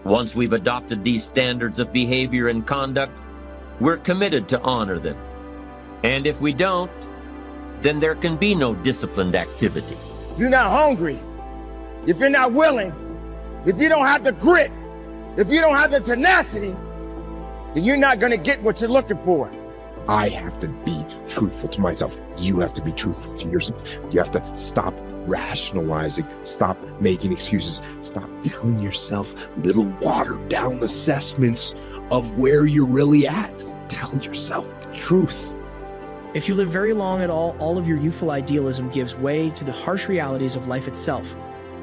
Once we've adopted these standards of behavior and conduct, we're committed to honor them. And if we don't, then there can be no disciplined activity. If you're not hungry, if you're not willing, if you don't have the grit, if you don't have the tenacity, then you're not going to get what you're looking for. I have to be truthful to myself. You have to be truthful to yourself. You have to stop rationalizing, stop making excuses, stop telling yourself little watered down assessments of where you're really at. Tell yourself the truth. If you live very long at all of your youthful idealism gives way to the harsh realities of life itself.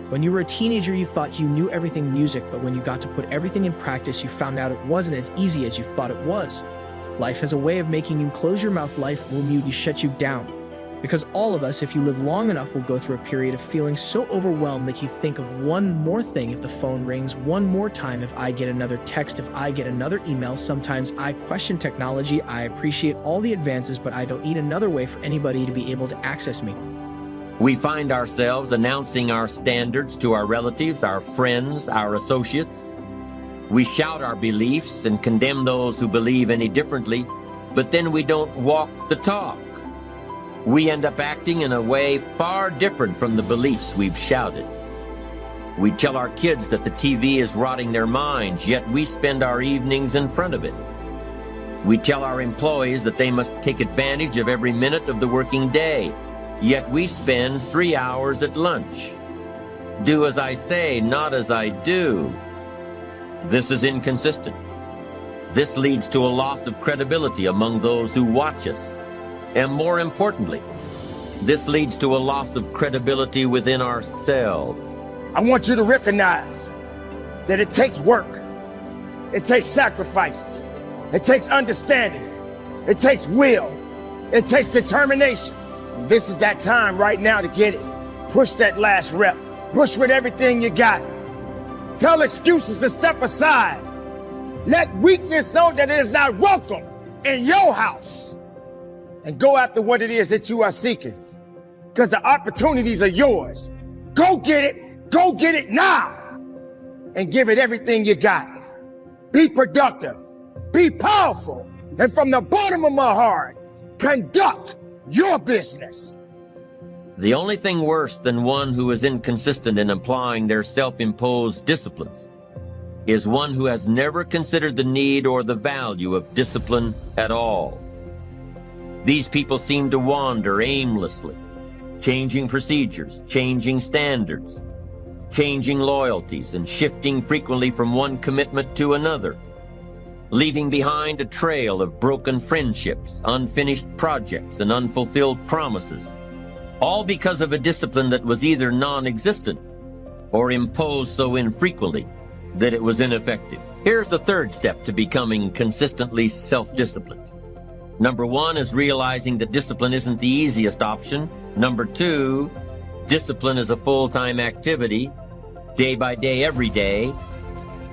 When you were a teenager, you thought you knew everything music, but when you got to put everything in practice, you found out it wasn't as easy as you thought it was. Life has a way of making you close your mouth. Life will mute you, shut you down. Because all of us, if you live long enough, will go through a period of feeling so overwhelmed that you think of one more thing if the phone rings, one more time if I get another text, if I get another email. Sometimes I question technology. I appreciate all the advances, but I don't need another way for anybody to be able to access me. We find ourselves announcing our standards to our relatives, our friends, our associates. We shout our beliefs and condemn those who believe any differently, but then we don't walk the talk. We end up acting in a way far different from the beliefs we've shouted. We tell our kids that the TV is rotting their minds, yet we spend our evenings in front of it. We tell our employees that they must take advantage of every minute of the working day, yet we spend 3 hours at lunch. Do as I say, not as I do. This is inconsistent. This leads to a loss of credibility among those who watch us. And more importantly, this leads to a loss of credibility within ourselves. I want you to recognize that it takes work. It takes sacrifice. It takes understanding. It takes will. It takes determination. This is that time right now to get it. Push that last rep. Push with everything you got. Tell excuses to step aside. Let weakness know that it is not welcome in your house. And go after what it is that you are seeking. Because the opportunities are yours. Go get it. Go get it now. And give it everything you got. Be productive. Be powerful. And from the bottom of my heart, conduct your business. The only thing worse than one who is inconsistent in applying their self-imposed disciplines is one who has never considered the need or the value of discipline at all. These people seem to wander aimlessly, changing procedures, changing standards, changing loyalties, and shifting frequently from one commitment to another, leaving behind a trail of broken friendships, unfinished projects, and unfulfilled promises, all because of a discipline that was either non-existent or imposed so infrequently that it was ineffective. Here's the third step to becoming consistently self-disciplined. Number one is realizing that discipline isn't the easiest option. Number two, discipline is a full-time activity, day by day, every day.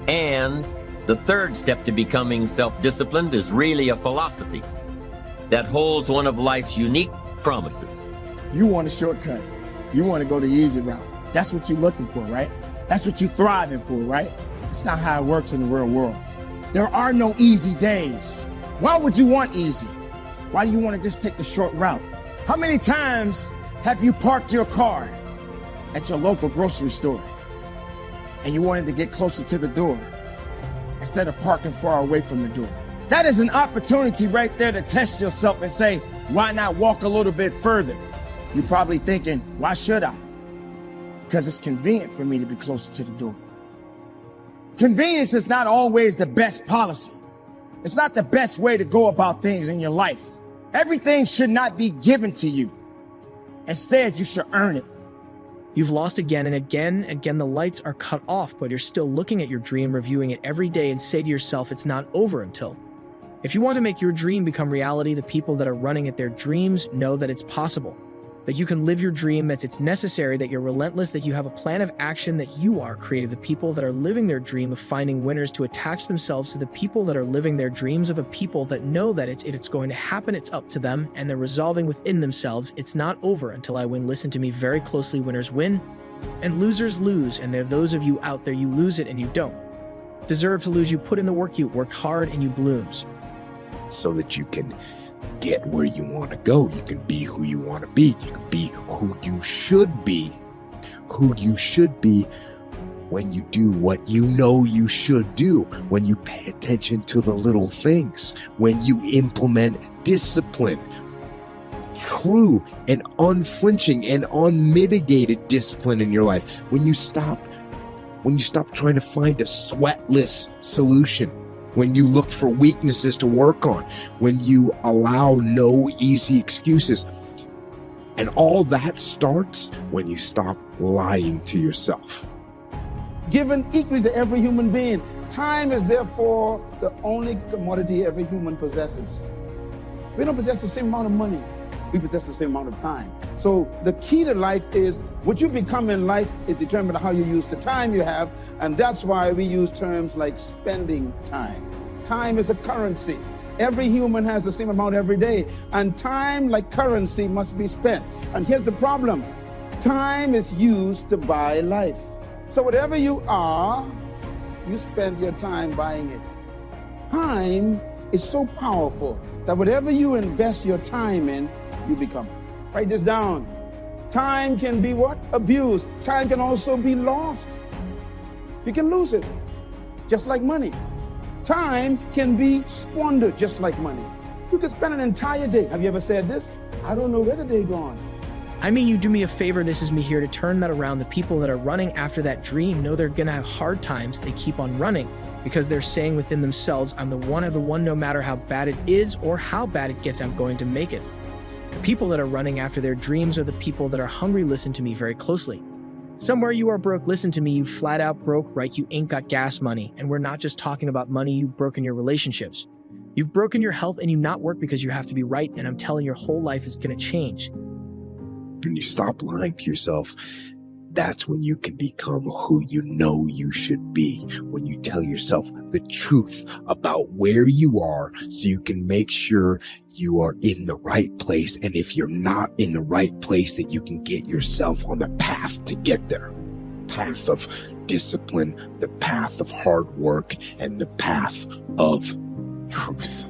And the third step to becoming self-disciplined is really a philosophy that holds one of life's unique promises. You want a shortcut. You want to go the easy route. That's what you're looking for, right? That's what you're thriving for, right? It's not how it works in the real world. There are no easy days. Why would you want easy? Why do you want to just take the short route? How many times have you parked your car at your local grocery store and you wanted to get closer to the door instead of parking far away from the door? That is an opportunity right there to test yourself and say, why not walk a little bit further? You're probably thinking, why should I? Because it's convenient for me to be closer to the door. Convenience is not always the best policy. It's not the best way to go about things in your life. Everything should not be given to you. Instead, you should earn it. You've lost again and again. Again, the lights are cut off, but you're still looking at your dream, reviewing it every day, and say to yourself, it's not over until. If you want to make your dream become reality, the people that are running at their dreams know that it's possible. That you can live your dream, that it's necessary, that you're relentless, that you have a plan of action, that you are creative. The people that are living their dream of finding winners to attach themselves to the people that are living their dreams of a people that know that it's going to happen, it's up to them, and they're resolving within themselves, it's not over until I win. Listen to me very closely. Winners win and losers lose, and there are those of you out there, you lose it and you don't. deserve to lose. You put in the work, you work hard, and you blooms. So that you can get where you want to go. You can be who you want to be. You can be who you should be. Who you should be when you do what you know you should do. When you pay attention to the little things. When you implement discipline. True and unflinching and unmitigated discipline in your life. When you stop trying to find a sweatless solution. When you look for weaknesses to work on, when you allow no easy excuses. And all that starts when you stop lying to yourself. Given equally to every human being, time is therefore the only commodity every human possesses. We don't possess the same amount of money. We possess the same amount of time. So the key to life is what you become in life is determined by how you use the time you have. And that's why we use terms like spending time. Time is a currency. Every human has the same amount every day. And time, like currency, must be spent. And here's the problem. Time is used to buy life. So whatever you are, you spend your time buying it. Time is so powerful that whatever you invest your time in, you become. Write this down. Time can be what? Abused. Time can also be lost. You can lose it, just like money. Time can be squandered, just like money. You could spend an entire day. Have you ever said this? I don't know where the day gone. I mean, you do me a favor. This is me here to turn that around. The people that are running after that dream know they're going to have hard times. They keep on running because they're saying within themselves, I'm the one, no matter how bad it is or how bad it gets, I'm going to make it. The people that are running after their dreams are the people that are hungry. Listen to me very closely. Somewhere you are broke, listen to me, you flat out broke, right? You ain't got gas money. And we're not just talking about money, you've broken your relationships. You've broken your health and you not work because you have to be right. And I'm telling you, your whole life is going to change. When you stop lying to yourself, that's when you can become who you know you should be. When you tell yourself the truth about where you are so you can make sure you are in the right place. And if you're not in the right place, that you can get yourself on the path to get there. Path of discipline, the path of hard work, and the path of truth.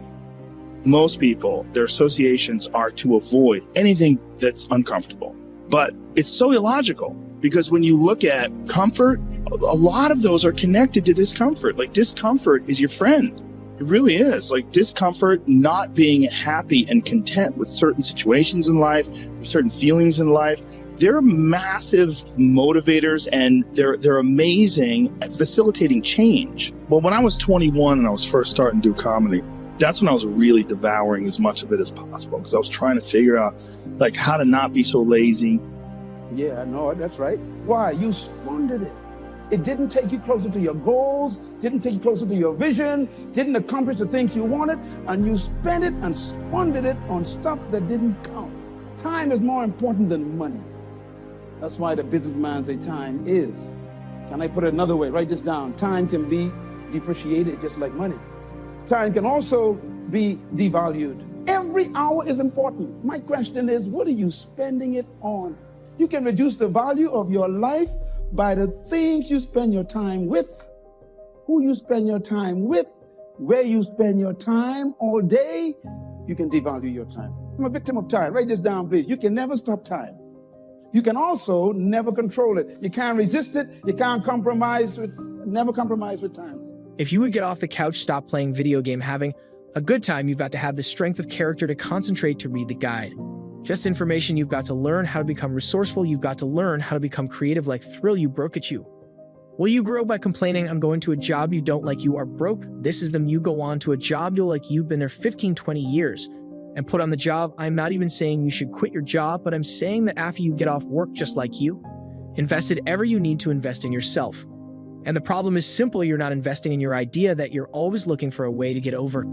Most people, their associations are to avoid anything that's uncomfortable. But it's so illogical. Because when you look at comfort, a lot of those are connected to discomfort. Like discomfort is your friend. It really is. Like discomfort, not being happy and content with certain situations in life, certain feelings in life. They're massive motivators and they're amazing at facilitating change. Well, when I was 21 and I was first starting to do comedy, that's when I was really devouring as much of it as possible because I was trying to figure out like how to not be so lazy. Yeah, I know, that's right. Why? You squandered it. It didn't take you closer to your goals, didn't take you closer to your vision, didn't accomplish the things you wanted, and you spent it and squandered it on stuff that didn't count. Time is more important than money. That's why the businessman say time is. Can I put it another way? Write this down. Time can be depreciated just like money. Time can also be devalued. Every hour is important. My question is, what are you spending it on? You can reduce the value of your life by the things you spend your time with, who you spend your time with, where you spend your time all day. You can devalue your time. I'm a victim of time. Write this down, please. You can never stop time. You can also never control it. You can't resist it. You can't never compromise with time. If you would get off the couch, stop playing video game, having a good time, you've got to have the strength of character to concentrate to read the guide. Just information, you've got to learn how to become resourceful. You've got to learn how to become creative like thrill. You broke at you. Will you grow by complaining? I'm going to a job you don't like. You are broke. This is them. You go on to a job you'll like. You've been there 15, 20 years and put on the job. I'm not even saying you should quit your job, but I'm saying that after you get off work, just like you, invested ever you need to invest in yourself. And the problem is simple. You're not investing in your idea, that you're always looking for a way to get over.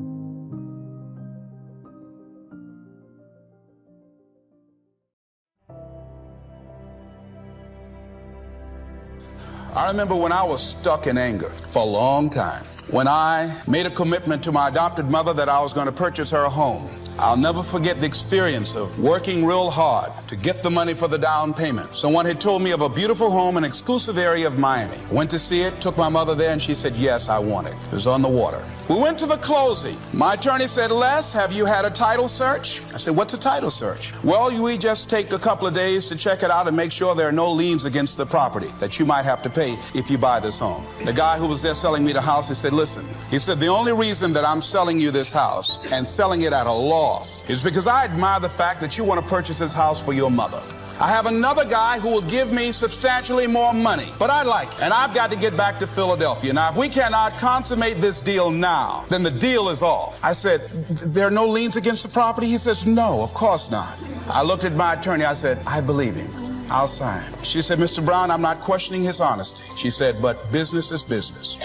I remember when I was stuck in anger for a long time, when I made a commitment to my adopted mother that I was going to purchase her a home. I'll never forget the experience of working real hard to get the money for the down payment. Someone had told me of a beautiful home in an exclusive area of Miami. Went to see it, took my mother there, and she said, yes, I want it. It was on the water. We went to the closing. My attorney said, Les, have you had a title search? I said, what's a title search? Well, we just take a couple of days to check it out and make sure there are no liens against the property that you might have to pay if you buy this home. The guy who was there selling me the house, he said, listen, he said, the only reason that I'm selling you this house and selling it at a loss is because I admire the fact that you want to purchase this house for your mother. I have another guy who will give me substantially more money, but I like it, and I've got to get back to Philadelphia. Now, if we cannot consummate this deal now, then the deal is off. I said, there are no liens against the property? He says, no, of course not. I looked at my attorney. I said, I believe him. I'll sign. She said, Mr. Brown, I'm not questioning his honesty. She said, but business is business.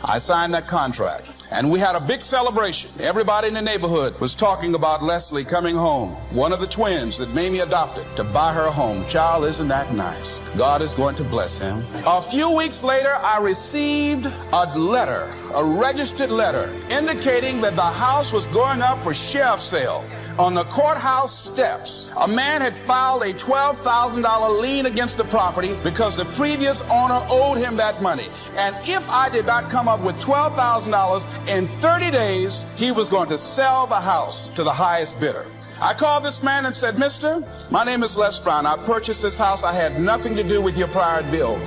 I signed that contract. And we had a big celebration. Everybody in the neighborhood was talking about Leslie coming home, one of the twins that Mamie adopted, to buy her a home. Child, isn't that nice? God is going to bless him. A few weeks later, I received a letter, a registered letter, indicating that the house was going up for sheriff's sale. On the courthouse steps, a man had filed a $12,000 lien against the property because the previous owner owed him that money. And if I did not come up with $12,000 in 30 days, he was going to sell the house to the highest bidder. I called this man and said, mister, my name is Les Brown. I purchased this house. I had nothing to do with your prior bill.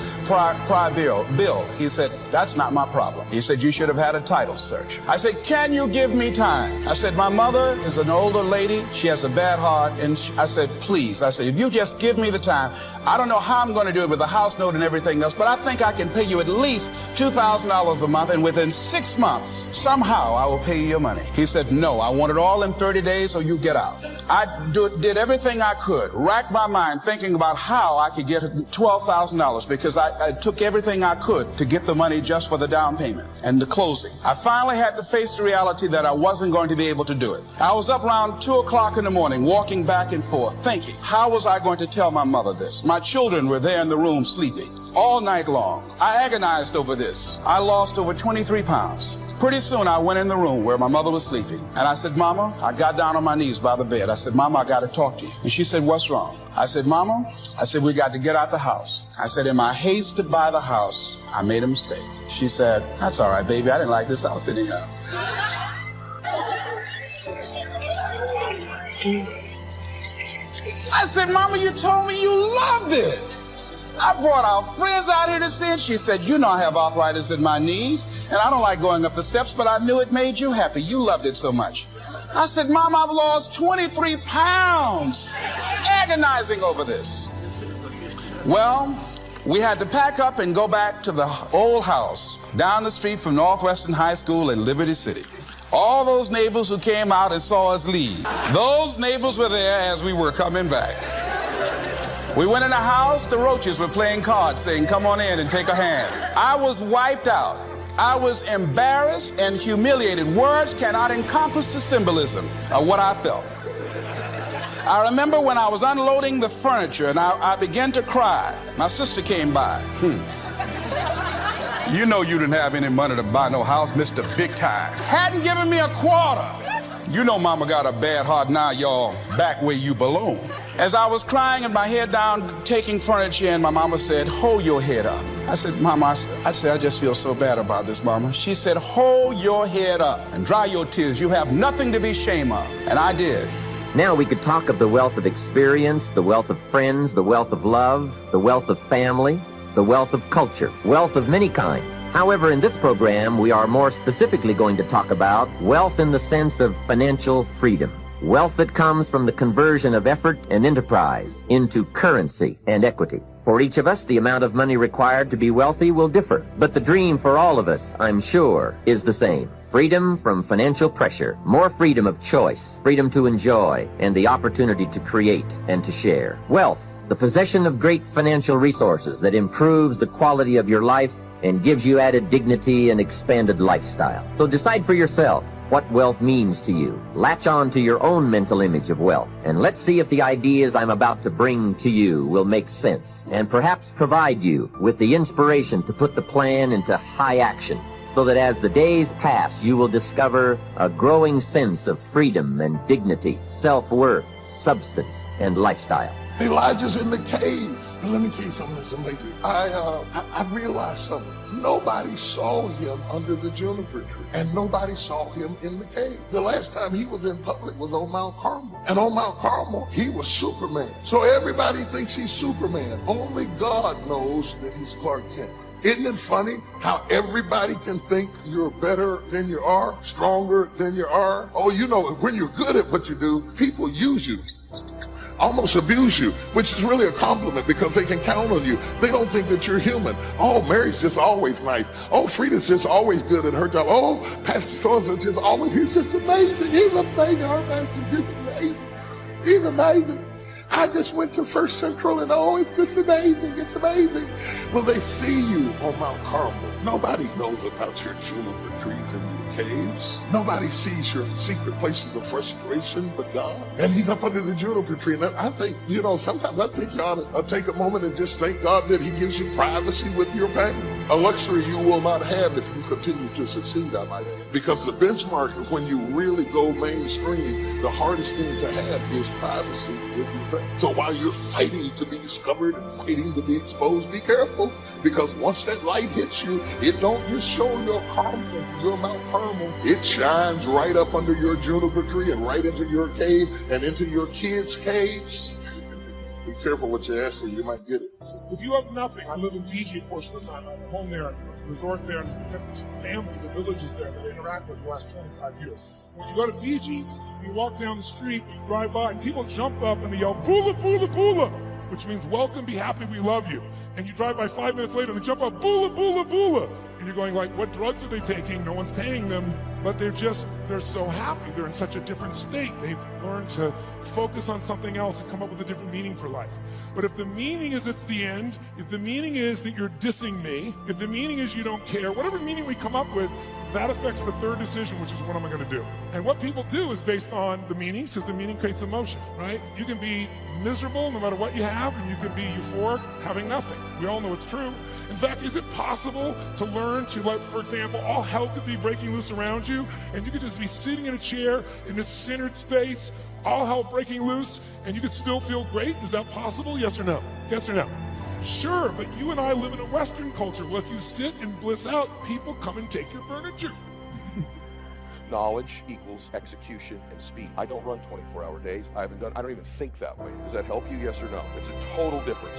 He said, that's not my problem. He said, you should have had a title search. I said, can you give me time? I said, my mother is an older lady. She has a bad heart. And I said, please. I said, if you just give me the time, I don't know how I'm going to do it with the house note and everything else, but I think I can pay you at least $2,000 a month. And within 6 months, somehow I will pay you your money. He said, no, I want it all in 30 days or you get out. I did everything I could, racked my mind thinking about how I could get $12,000 because I took everything I could to get the money just for the down payment and the closing. I finally had to face the reality that I wasn't going to be able to do it. I was up around 2 o'clock in the morning, walking back and forth, thinking, how was I going to tell my mother this? My children were there in the room sleeping all night long. I agonized over this. I lost over 23 pounds. Pretty soon I went in the room where my mother was sleeping and I said, Mama, I got down on my knees by the bed. I said, Mama, I got to talk to you. And she said, what's wrong? I said, Mama, I said, we got to get out the house. I said, in my haste to buy the house, I made a mistake. She said, that's all right, baby. I didn't like this house anyhow. I said, Mama, you told me you loved it. I brought our friends out here to see it. She said, you know I have arthritis in my knees, and I don't like going up the steps, but I knew it made you happy. You loved it so much. I said, Mom, I've lost 23 pounds agonizing over this. Well, we had to pack up and go back to the old house down the street from Northwestern High School in Liberty City. All those neighbors who came out and saw us leave, those neighbors were there as we were coming back. We went in the house, the roaches were playing cards, saying, come on in and take a hand. I was wiped out. I was embarrassed and humiliated. Words cannot encompass the symbolism of what I felt. I remember when I was unloading the furniture and I began to cry. My sister came by. You know you didn't have any money to buy no house, Mr. Big Time. Hadn't given me a quarter. You know Mama got a bad heart, now y'all back where you belong. As I was crying and my head down, taking furniture in, my mama said, hold your head up. I said, Mama, I just feel so bad about this, Mama. She said, hold your head up and dry your tears. You have nothing to be ashamed of. And I did. Now we could talk of the wealth of experience, the wealth of friends, the wealth of love, the wealth of family, the wealth of culture, wealth of many kinds. However, in this program, we are more specifically going to talk about wealth in the sense of financial freedom. Wealth that comes from the conversion of effort and enterprise into currency and equity. For each of us, the amount of money required to be wealthy will differ, but the dream for all of us, I'm sure, is the same. Freedom from financial pressure, more freedom of choice, freedom to enjoy, and the opportunity to create and to share. Wealth, the possession of great financial resources that improves the quality of your life and gives you added dignity and expanded lifestyle. So decide for yourself what wealth means to you. Latch on to your own mental image of wealth, and let's see if the ideas I'm about to bring to you will make sense and perhaps provide you with the inspiration to put the plan into high action. so that as the days pass, you will discover a growing sense of freedom and dignity, self-worth, substance, and lifestyle. Elijah's in the cave. And let me tell you something that's amazing. I realized something. Nobody saw him under the juniper tree, and nobody saw him in the cave. The last time he was in public was on Mount Carmel. And on Mount Carmel, he was Superman. So everybody thinks he's Superman. Only God knows that he's Clark Kent. Isn't it funny how everybody can think you're better than you are, stronger than you are? Oh, you know, when you're good at what you do, people use you, almost abuse you, which is really a compliment because they can count on you. They don't think that you're human. Oh, Mary's just always nice. Oh, Frida's just always good at her job. Oh, Pastor so-and-so just always, he's just amazing. He's amazing. Our pastor's just amazing. He's amazing. I just went to First Central and oh, it's just amazing. It's amazing. Well, they see you on Mount Carmel. Nobody knows about your juniper trees and your caves. Nobody sees your secret places of frustration but God. And he's up under the juniper tree. And I think, you know, sometimes I think you ought to take a moment and just thank God that he gives you privacy with your pain. A luxury you will not have if you continue to succeed, I might add. Because the benchmark of when you really go mainstream, the hardest thing to have is privacy with your pain. So while you're fighting to be discovered and fighting to be exposed, be careful. Because once that light hits you, it don't just show your Carmel, your Mount Carmel. It shines right up under your juniper tree and right into your cave and into your kids' caves. Be careful what you ask for, you might get it. If you have nothing, I live in Fiji a portion of the time. I have a home there, a resort there, and families and villages there that I interact with for the last 25 years. When you go to Fiji, you walk down the street, you drive by, and people jump up and they yell, "Bula, bula, bula," which means welcome, be happy, we love you. And you drive by 5 minutes later and they jump up, "Bula, bula, bula." And you're going like, what drugs are they taking? No one's paying them. But they're so happy. They're in such a different state. They've learned to focus on something else and come up with a different meaning for life. But if the meaning is it's the end, if the meaning is that you're dissing me, if the meaning is you don't care, whatever meaning we come up with, that affects the third decision, which is what am I going to do? And what people do is based on the meaning, since the meaning creates emotion, right? You can be miserable no matter what you have, and you can be euphoric having nothing. We all know it's true. In fact, is it possible to learn to, like, for example, all hell could be breaking loose around you, and you could just be sitting in a chair in this centered space, all hell breaking loose, and you could still feel great? Is that possible? Yes or no? Yes or no? Sure, but you and I live in a Western culture. Well, if you sit and bliss out, people come and take your furniture. Knowledge equals execution and speed. I don't run 24-hour days. I don't even think that way. Does that help you? Yes or no? It's a total difference.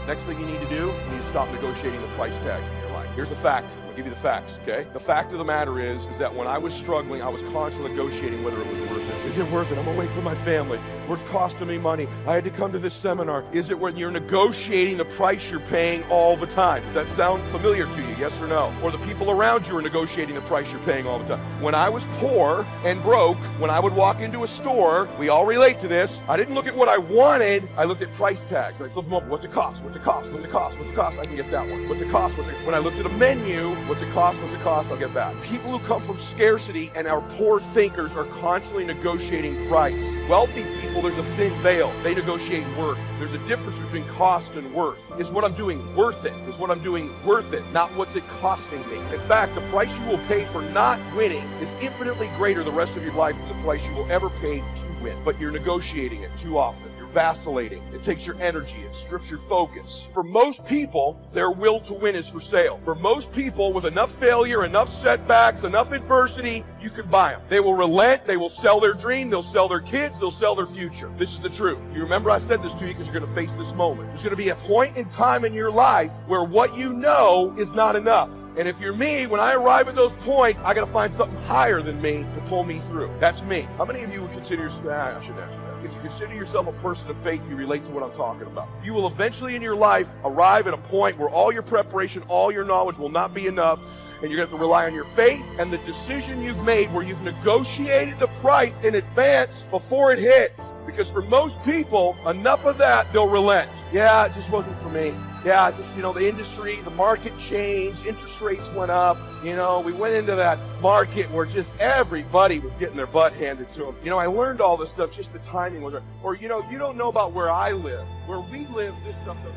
Next thing you need to do, you need to stop negotiating the price tag in your life. Here's the fact. I'll give you the facts, okay? The fact of the matter is that when I was struggling, I was constantly negotiating whether it was worth it. Is it worth it? I'm away from my family. What's costing me money? I had to come to this seminar. Is it when you're negotiating the price you're paying all the time? Does that sound familiar to you? Yes or no? Or the people around you are negotiating the price you're paying all the time. When I was poor and broke, when I would walk into a store, we all relate to this, I didn't look at what I wanted, I looked at price tags. I flipped them up. What's it cost? What's it cost? What's it cost? What's it cost? I can get that one. What's it cost? When I looked at a menu, what's it cost? What's it cost? I'll get that. People who come from scarcity and are poor thinkers are constantly negotiating price. Wealthy people, there's a thin veil. They negotiate worth. There's a difference between cost and worth. Is what I'm doing worth it? Is what I'm doing worth it? Not what's it costing me. In fact, the price you will pay for not winning is infinitely greater the rest of your life than the price you will ever pay to win. But you're negotiating it too often. You're vacillating. It takes your energy. It strips your focus. For most people, their will to win is for sale. For most people, with enough failure, enough setbacks, enough adversity, you can buy them. They will relent. They will sell their dream. They'll sell their kids. They'll sell their future. This is the truth. You remember I said this to you because you're going to face this moment. There's going to be a point in time in your life where what you know is not enough. And if you're me, when I arrive at those points, I got to find something higher than me to pull me through. That's me. How many of you would consider yourself, I should answer that. If you consider yourself a person of faith, you relate to what I'm talking about. You will eventually in your life arrive at a point where all your preparation, all your knowledge will not be enough, and you're going to have to rely on your faith and the decision you've made where you've negotiated the price in advance before it hits. Because for most people, enough of that, they'll relent. Yeah, it just wasn't for me. Yeah, it's just, the industry, the market changed, interest rates went up. We went into that market where just everybody was getting their butt handed to them. I learned all this stuff, just the timing was right. Or, you don't know about where I live. Where we live, this stuff doesn't.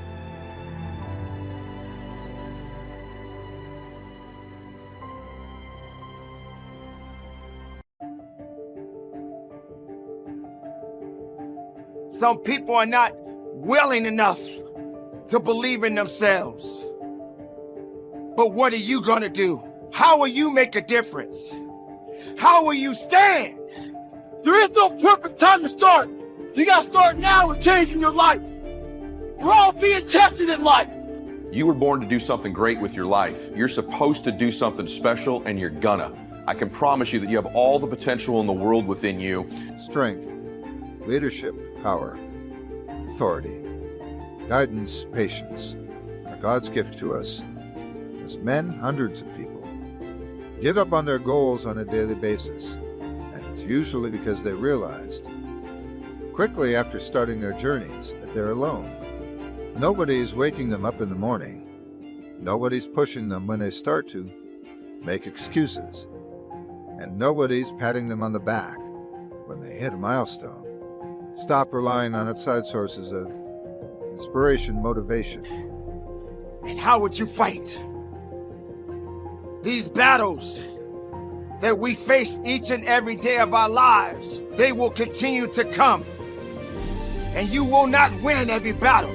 Some people are not willing enough to believe in themselves. But what are you gonna do? How will you make a difference? How will you stand? There is no perfect time to start. You gotta start now with changing your life. We're all being tested in life. You were born to do something great with your life. You're supposed to do something special, and you're gonna. I can promise you that you have all the potential in the world within you. Strength, leadership, power, authority, guidance, patience are God's gift to us. As men, hundreds of people give up on their goals on a daily basis, and it's usually because they realized quickly after starting their journeys that they're alone. Nobody's waking them up in the morning. Nobody's pushing them when they start to make excuses. And nobody's patting them on the back when they hit a milestone. Stop relying on outside sources of inspiration, motivation. And how would you fight these battles that we face each and every day of our lives? They will continue to come, and you will not win every battle.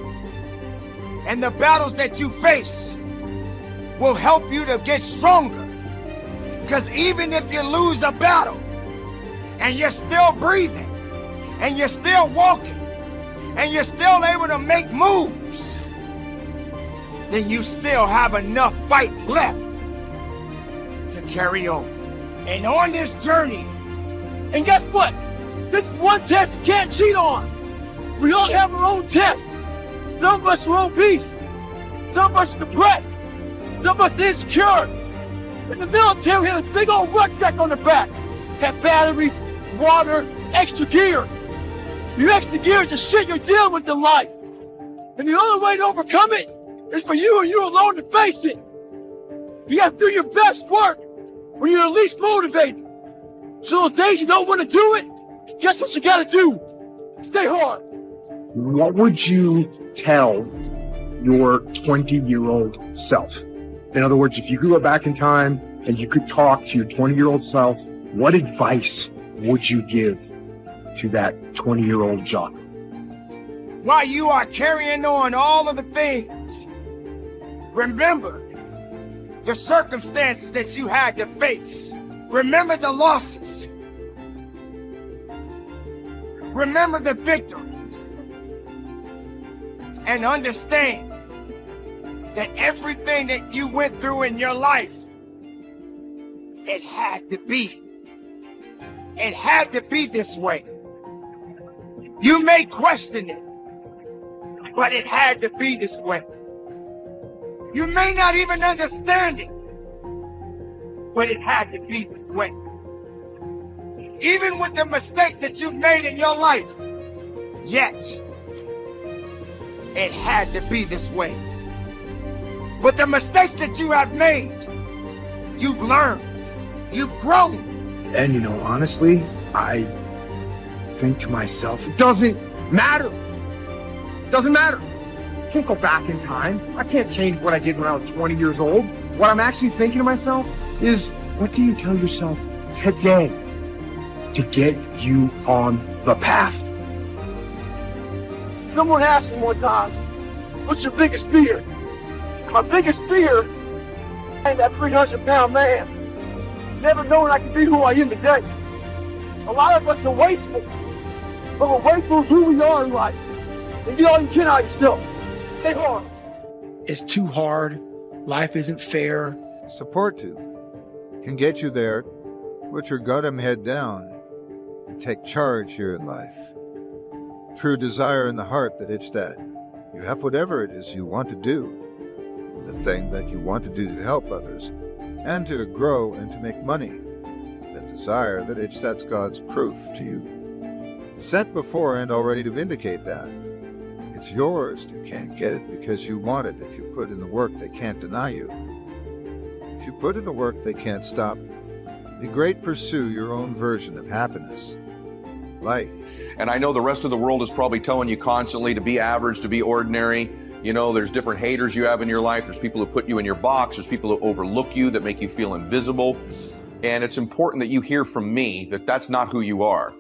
And the battles that you face will help you to get stronger. Because even if you lose a battle and you're still breathing and you're still walking and you're still able to make moves, then you still have enough fight left to carry on. And on this journey, And guess what? This is one test you can't cheat on. We all have our own test. Some of us are obese. Some of us are depressed. Some of us are insecure. In the military, we have a big old rucksack on the back. Got batteries, water, extra gear. Your extra gear is the shit you're dealing with in life. And the only way to overcome it is for you and you alone to face it. You have to do your best work when you're least motivated. So those days you don't want to do it, guess what you gotta do? Stay hard. What would you tell your 20-year-old self? In other words, if you could go back in time and you could talk to your 20-year-old self, what advice would you give to that 20-year-old Jocko? While you are carrying on all of the things, remember the circumstances that you had to face. Remember the losses. Remember the victories. And understand that everything that you went through in your life, it had to be. It had to be this way. You may question it, but it had to be this way. You may not even understand it, but it had to be this way. Even with the mistakes that you've made in your life, yet it had to be this way. But the mistakes that you have made, you've learned, you've grown. And honestly, I think to myself, it doesn't matter. It doesn't matter. I can't go back in time. I can't change what I did when I was 20 years old. What I'm actually thinking to myself is, what do you tell yourself today to get you on the path? Someone asked me one time, what's your biggest fear? My biggest fear is that 300-pound man, never knowing I can be who I am today. A lot of us are wasteful, but we're wasteful of who we are in life. And get all you can out of yourself. Stay hard. It's too hard. Life isn't fair. Support can get you there. Put your goddamn head down and take charge here in life. True desire in the heart that it's that you have whatever it is you want to do, the thing that you want to do to help others and to grow and to make money, the desire that it's that's God's proof to you, set before and already to vindicate that. It's yours. You can't get it because you want it. If you put in the work, they can't deny you. If you put in the work, they can't stop. Be great, pursue your own version of happiness, life. And I know the rest of the world is probably telling you constantly to be average, to be ordinary. There's different haters you have in your life. There's people who put you in your box. There's people who overlook you, that make you feel invisible. And it's important that you hear from me that that's not who you are.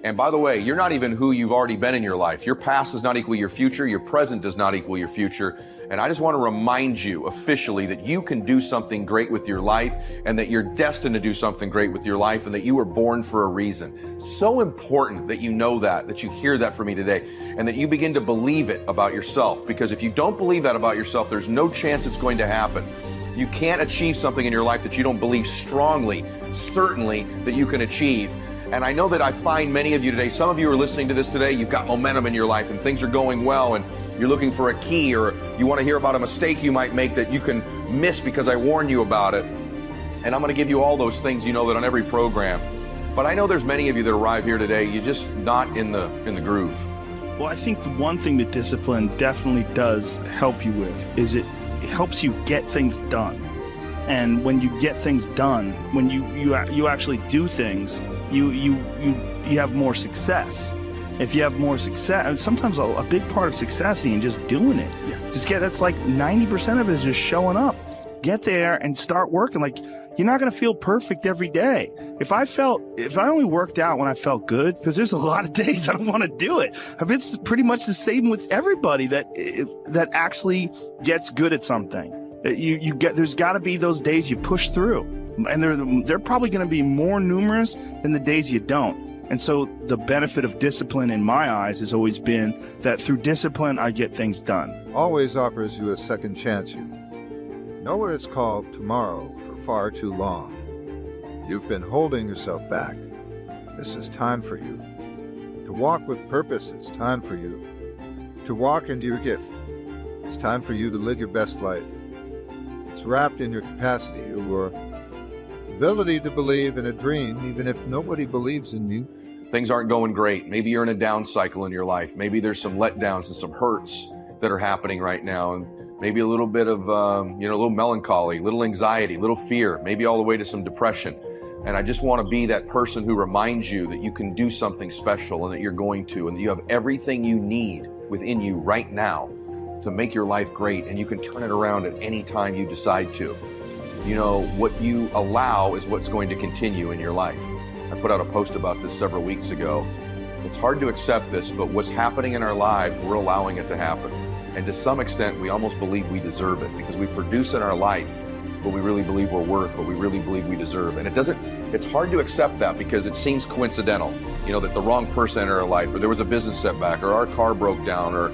And by the way, you're not even who you've already been in your life. Your past does not equal your future. Your present does not equal your future. And I just want to remind you officially that you can do something great with your life, and that you're destined to do something great with your life, and that you were born for a reason. So important that you know that you hear that from me today, and that you begin to believe it about yourself. Because if you don't believe that about yourself, there's no chance it's going to happen. You can't achieve something in your life that you don't believe strongly, certainly, that you can achieve. And I know that I find many of you today, some of you are listening to this today, you've got momentum in your life and things are going well, and you're looking for a key, or you want to hear about a mistake you might make that you can miss because I warned you about it. And I'm going to give you all those things, you know that on every program. But I know there's many of you that arrive here today, you're just not in the groove. Well, I think the one thing that discipline definitely does help you with is it helps you get things done. And when you get things done, when you actually do things, you have more success. If you have more success, and sometimes a big part of success is just doing it. Yeah. That's like 90% of it is just showing up. Get there and start working. Like, you're not going to feel perfect every day. If I only worked out when I felt good, because there's a lot of days I don't want to do it. It's pretty much the same with everybody that actually gets good at something. There's got to be those days you push through, and they're probably going to be more numerous than the days you don't. And so the benefit of discipline in my eyes has always been that through discipline I get things done. Always offers you a second chance. You know what it's called tomorrow for far too long. You've been holding yourself back. This is time for you to walk with purpose. It's time for you to walk into your gift. It's time for you to live your best life. It's wrapped in your capacity, your ability to believe in a dream, even if nobody believes in you. Things aren't going great. Maybe you're in a down cycle in your life. Maybe there's some letdowns and some hurts that are happening right now. And maybe a little bit of, a little melancholy, little anxiety, little fear, maybe all the way to some depression. And I just want to be that person who reminds you that you can do something special and that you're going to, and that you have everything you need within you right now to make your life great, and you can turn it around at any time you decide to. You know, what you allow is what's going to continue in your life. I put out a post about this several weeks ago. It's hard to accept this, but what's happening in our lives, we're allowing it to happen. And to some extent, we almost believe we deserve it, because we produce in our life what we really believe we're worth, what we really believe we deserve. And it's hard to accept that, because it seems coincidental, that the wrong person entered our life, or there was a business setback, or our car broke down, or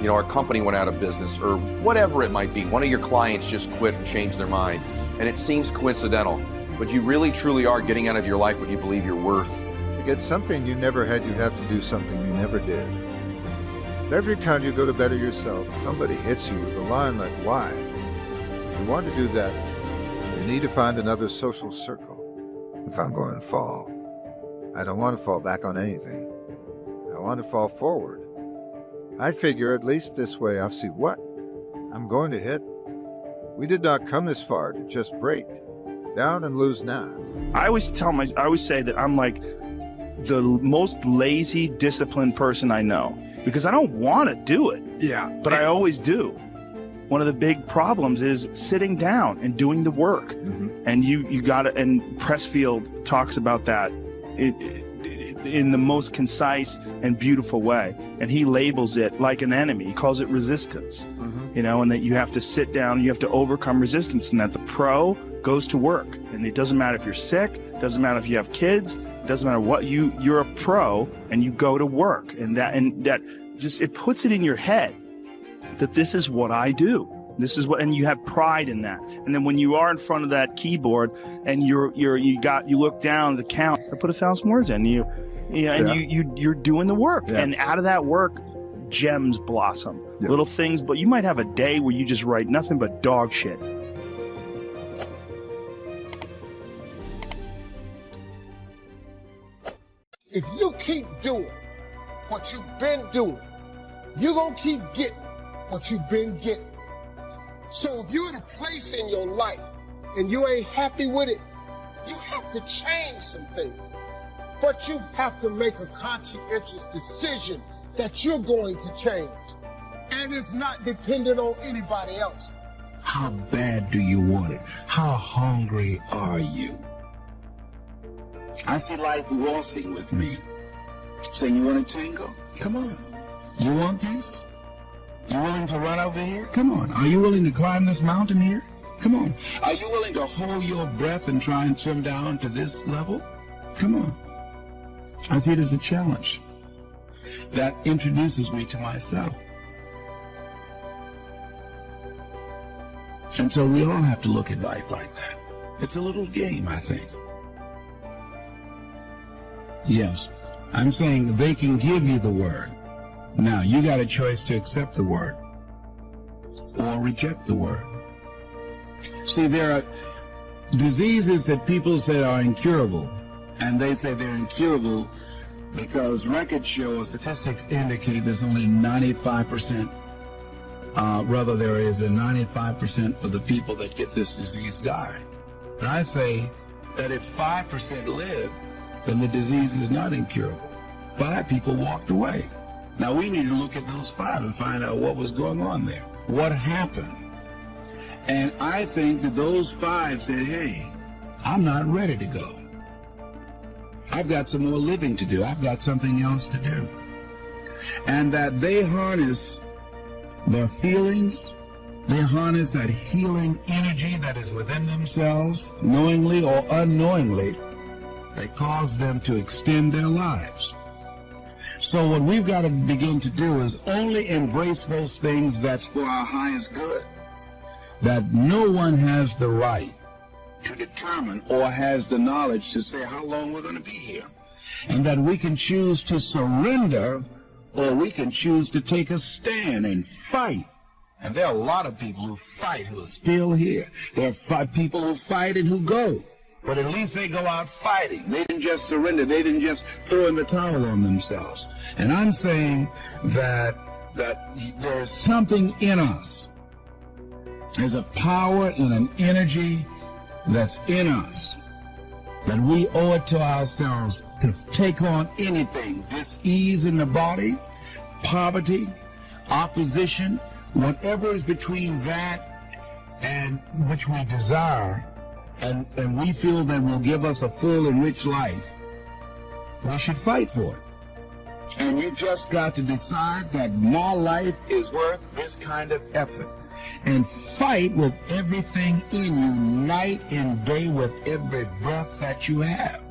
our company went out of business, or whatever it might be. One of your clients just quit and changed their mind. And it seems coincidental, but you really truly are getting out of your life what you believe you're worth. To get something you never had, you'd have to do something you never did. If every time you go to better yourself, somebody hits you with a line like, why? If you want to do that, you need to find another social circle. If I'm going to fall, I don't want to fall back on anything. I want to fall forward. I figure at least this way I'll see what I'm going to hit. We did not come this far to just break down and lose now. I always say that I'm like the most lazy, disciplined person I know, because I don't want to do it. Yeah. But I always do. One of the big problems is sitting down and doing the work. Mm-hmm. And you got to, and Pressfield talks about that in the most concise and beautiful way. And he labels it like an enemy. He calls it resistance. Mm-hmm. And that you have to sit down, you have to overcome resistance, and that the pro goes to work. And it doesn't matter if you're sick, it doesn't matter if you have kids, it doesn't matter what, you're a pro and you go to work. And that just, it puts it in your head that this is what I do. This is what, and you have pride in that. And then when you are in front of that keyboard and you look down at the count, I put 1,000 words in, you're doing the work. Yeah. And out of that work, gems blossom. Yeah. Little things, but you might have a day where you just write nothing but dog shit. If you keep doing what you've been doing, you're going to keep getting what you've been getting. So if you're in a place in your life and you ain't happy with it, you have to change some things. But you have to make a conscientious decision that you're going to change. And it's not dependent on anybody else. How bad do you want it? How hungry are you? I see life waltzing with me. Saying you want to tango? Come on. You want this? You willing to run over here? Come on. Are you willing to climb this mountain here? Come on. Are you willing to hold your breath and try and swim down to this level? Come on. I see it as a challenge. That introduces me to myself. And so we all have to look at life like that. It's a little game, I think. Yes, I'm saying they can give you the word. Now, you got a choice to accept the word or reject the word. See, there are diseases that people say are incurable, and they say they're incurable because records show or statistics indicate there's only 95%, there is a 95% of the people that get this disease die. And I say that if 5% live, then the disease is not incurable. 5 people walked away. Now we need to look at those 5 and find out what was going on there. What happened? And I think that those 5 said, hey, I'm not ready to go. I've got some more living to do. I've got something else to do. And that they harness their feelings, they harness that healing energy that is within themselves, knowingly or unknowingly, that cause them to extend their lives. So what we've got to begin to do is only embrace those things that's for our highest good. That no one has the right to determine or has the knowledge to say how long we're going to be here. And that we can choose to surrender or we can choose to take a stand and fight. And there are a lot of people who fight who are still here. There are people who fight and who go. But at least they go out fighting. They didn't just surrender. They didn't just throw in the towel on themselves. And I'm saying that there's something in us. There's a power and an energy that's in us that we owe it to ourselves to take on anything. Dis-ease in the body, poverty, opposition, whatever is between that and which we desire, and we feel that will give us a full and rich life, we should fight for it. And you just got to decide that my life is worth this kind of effort. And fight with everything in you, night and day, with every breath that you have.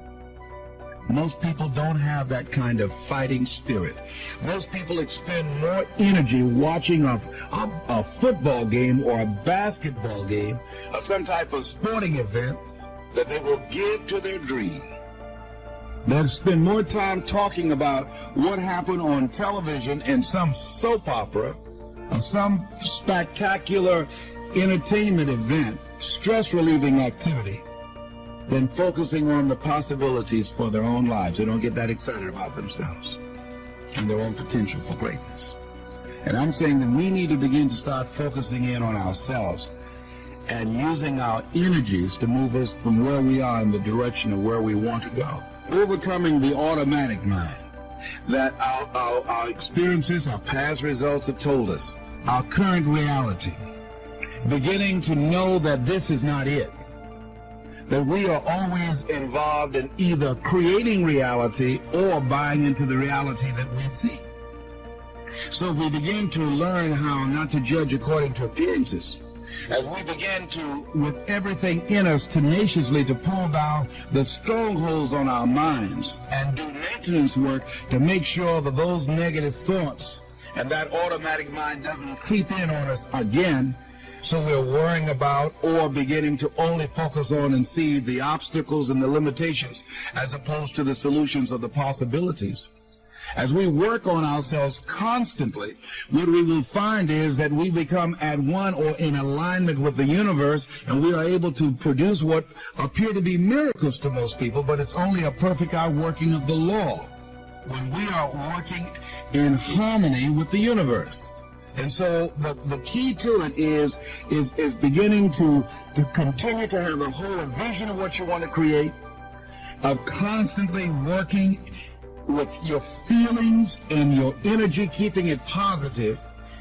Most people don't have that kind of fighting spirit. Most people expend more energy watching a football game or a basketball game or some type of sporting event that they will give to their dream. They'll spend more time talking about what happened on television in some soap opera or some spectacular entertainment event, stress-relieving activity, than focusing on the possibilities for their own lives. They don't get that excited about themselves and their own potential for greatness. And I'm saying that we need to begin to start focusing in on ourselves and using our energies to move us from where we are in the direction of where we want to go. Overcoming the automatic mind that our experiences, our past results have told us, our current reality. Beginning to know that this is not it. That we are always involved in either creating reality or buying into the reality that we see. So we begin to learn how not to judge according to appearances. As we begin to, with everything in us, tenaciously to pull down the strongholds on our minds and do maintenance work to make sure that those negative thoughts and that automatic mind doesn't creep in on us again. So we're worrying about or beginning to only focus on and see the obstacles and the limitations as opposed to the solutions of the possibilities. As we work on ourselves constantly, what we will find is that we become at one or in alignment with the universe, and we are able to produce what appear to be miracles to most people, but it's only a perfect outworking of the law when we are working in harmony with the universe. And so the key to it is beginning to continue to have a whole vision of what you want to create, of constantly working with your feelings and your energy, keeping it positive,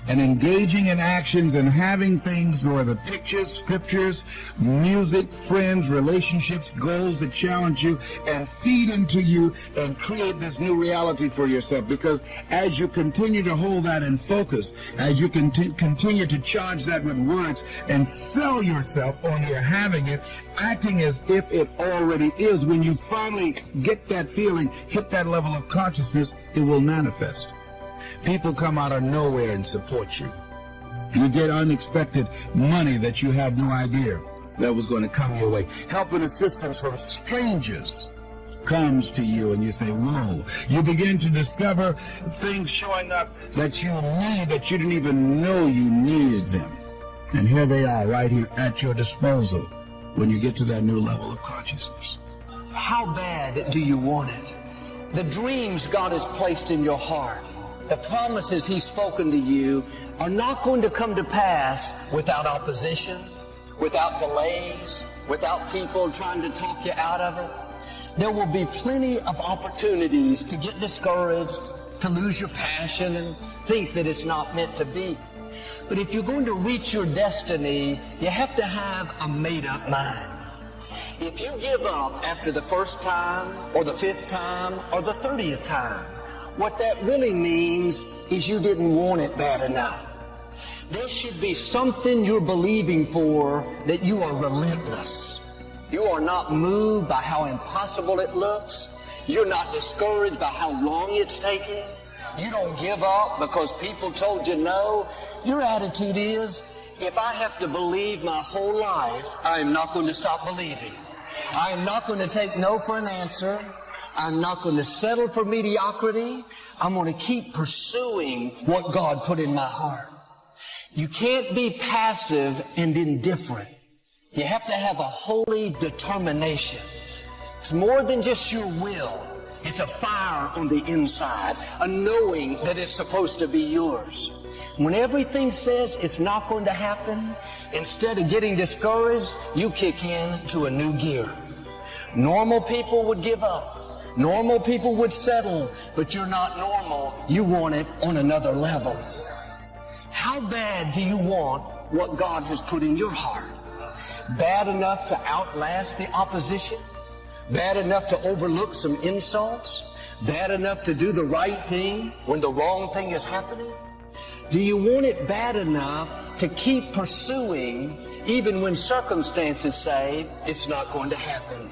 and engaging in actions and having things where the pictures, scriptures, music, friends, relationships, goals that challenge you and feed into you and create this new reality for yourself. Because as you continue to hold that in focus, as you continue to charge that with words and sell yourself on your having it, acting as if it already is, when you finally get that feeling, hit that level of consciousness, it will manifest. People come out of nowhere and support you. You get unexpected money that you had no idea that was going to come your way. Help and assistance from strangers comes to you, and you say, whoa. You begin to discover things showing up that you need, that you didn't even know you needed them. And here they are, right here at your disposal when you get to that new level of consciousness. How bad do you want it? The dreams God has placed in your heart, the promises He's spoken to you, are not going to come to pass without opposition, without delays, without people trying to talk you out of it. There will be plenty of opportunities to get discouraged, to lose your passion and think that it's not meant to be. But if you're going to reach your destiny, you have to have a made-up mind. If you give up after the first time, or the 5th time, or the 30th time, what that really means is you didn't want it bad enough. There should be something you're believing for that you are relentless. You are not moved by how impossible it looks. You're not discouraged by how long it's taking. You don't give up because people told you no. Your attitude is, if I have to believe my whole life, I am not going to stop believing. I am not going to take no for an answer. I'm not going to settle for mediocrity. I'm going to keep pursuing what God put in my heart. You can't be passive and indifferent. You have to have a holy determination. It's more than just your will. It's a fire on the inside, a knowing that it's supposed to be yours. When everything says it's not going to happen, instead of getting discouraged, you kick in to a new gear. Normal people would give up. Normal people would settle, but you're not normal. You want it on another level. How bad do you want what God has put in your heart? Bad enough to outlast the opposition? Bad enough to overlook some insults? Bad enough to do the right thing when the wrong thing is happening? Do you want it bad enough to keep pursuing even when circumstances say it's not going to happen?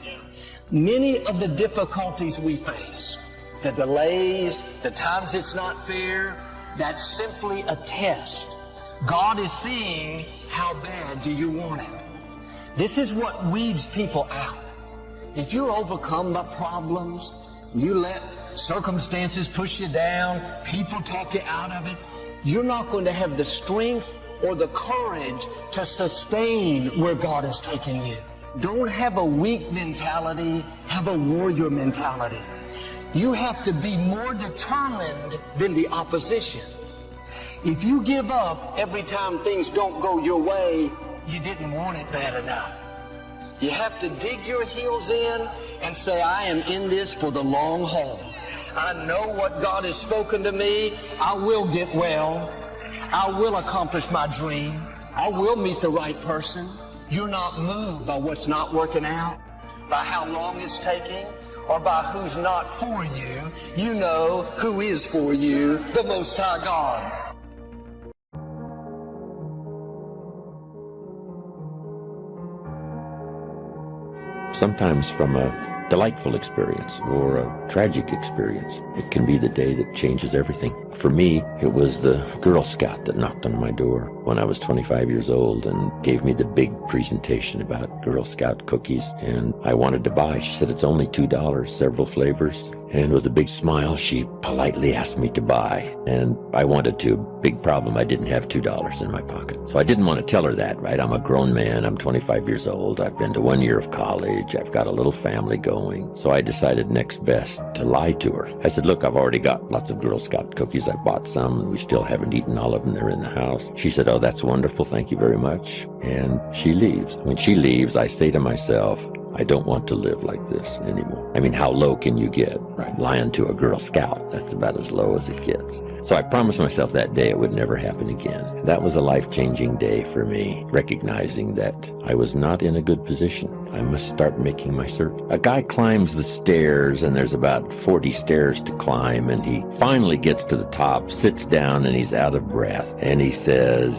Many of the difficulties we face, the delays, the times it's not fair, that's simply a test. God is seeing how bad do you want it. This is what weeds people out. If you're overcome by problems, you let circumstances push you down, people talk you out of it, you're not going to have the strength or the courage to sustain where God is taking you. Don't have a weak mentality, have a warrior mentality. You have to be more determined than the opposition. If you give up every time things don't go your way, you didn't want it bad enough. You have to dig your heels in and say, I am in this for the long haul. I know what God has spoken to me. I will get well. I will accomplish my dream. I will meet the right person. You're not moved by what's not working out, by how long it's taking, or by who's not for you. You know who is for you, the Most High God. Sometimes from a delightful experience or a tragic experience, it can be the day that changes everything. For me, it was the Girl Scout that knocked on my door when I was 25 years old and gave me the big presentation about Girl Scout cookies, and I wanted to buy. She said, it's only $2, several flavors. And with a big smile, she politely asked me to buy. And I wanted to. Big problem, I didn't have $2 in my pocket. So I didn't want to tell her that, right? I'm a grown man. I'm 25 years old. I've been to 1 year of college. I've got a little family going. So I decided next best to lie to her. I said, look, I've already got lots of Girl Scout cookies. I bought some, and we still haven't eaten all of them. They're in the house. She said, oh, that's wonderful. Thank you very much. And she leaves. When she leaves, I say to myself, I don't want to live like this anymore. I mean, how low can you get? Right. Lying to a Girl Scout, that's about as low as it gets. So I promised myself that day it would never happen again. That was a life-changing day for me, recognizing that I was not in a good position. I must start making my search. A guy climbs the stairs, and there's about 40 stairs to climb, and he finally gets to the top, sits down, and he's out of breath, and he says,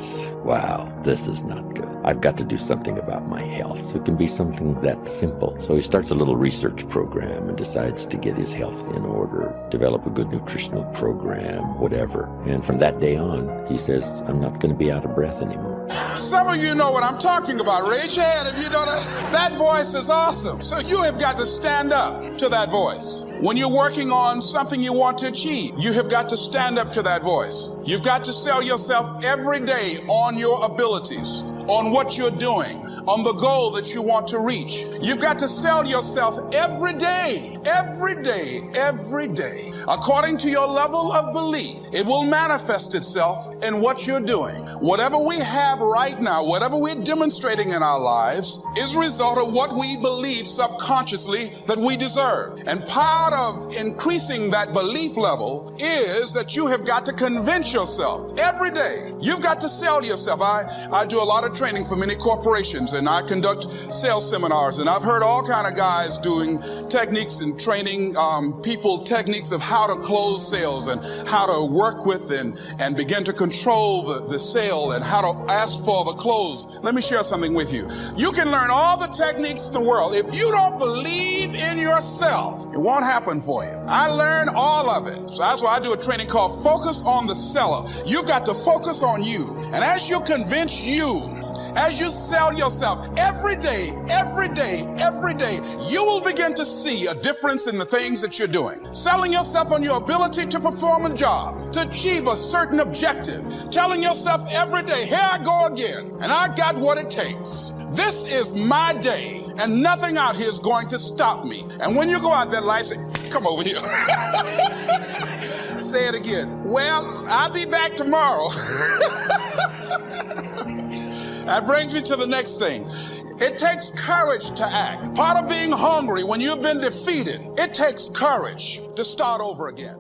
wow, this is not good. I've got to do something about my health. So it can be something that simple. So he starts a little research program and decides to get his health in order, develop a good nutritional program, whatever. And from that day on, he says, I'm not going to be out of breath anymore. Some of you know what I'm talking about. Raise your hand if you know that. That voice is awesome. So you have got to stand up to that voice. When you're working on something you want to achieve, you have got to stand up to that voice. You've got to sell yourself every day on your abilities, on what you're doing, on the goal that you want to reach. You've got to sell yourself every day, every day, every day. According to your level of belief, it will manifest itself in what you're doing. Whatever we have right now, whatever we're demonstrating in our lives, is a result of what we believe subconsciously that we deserve. And part of increasing that belief level is that you have got to convince yourself every day. You've got to sell yourself. I do a lot of training for many corporations, and I conduct sales seminars, and I've heard all kind of guys doing techniques and training people techniques of how to close sales and how to work with and begin to control the sale and how to ask for the close. Let me share something with you. You can learn all the techniques in the world. If you don't believe in yourself, it won't happen for you. I learned all of it. So that's why I do a training called Focus on the Seller. You've got to focus on you. And as you convince you, as you sell yourself every day, every day, every day, you will begin to see a difference in the things that you're doing. Selling yourself on your ability to perform a job, to achieve a certain objective. Telling yourself every day, here I go again, and I got what it takes. This is my day, and nothing out here is going to stop me. And when you go out there, life say, come over here. Say it again. Well, I'll be back tomorrow. That brings me to the next thing. It takes courage to act. Part of being hungry when you've been defeated, it takes courage to start over again.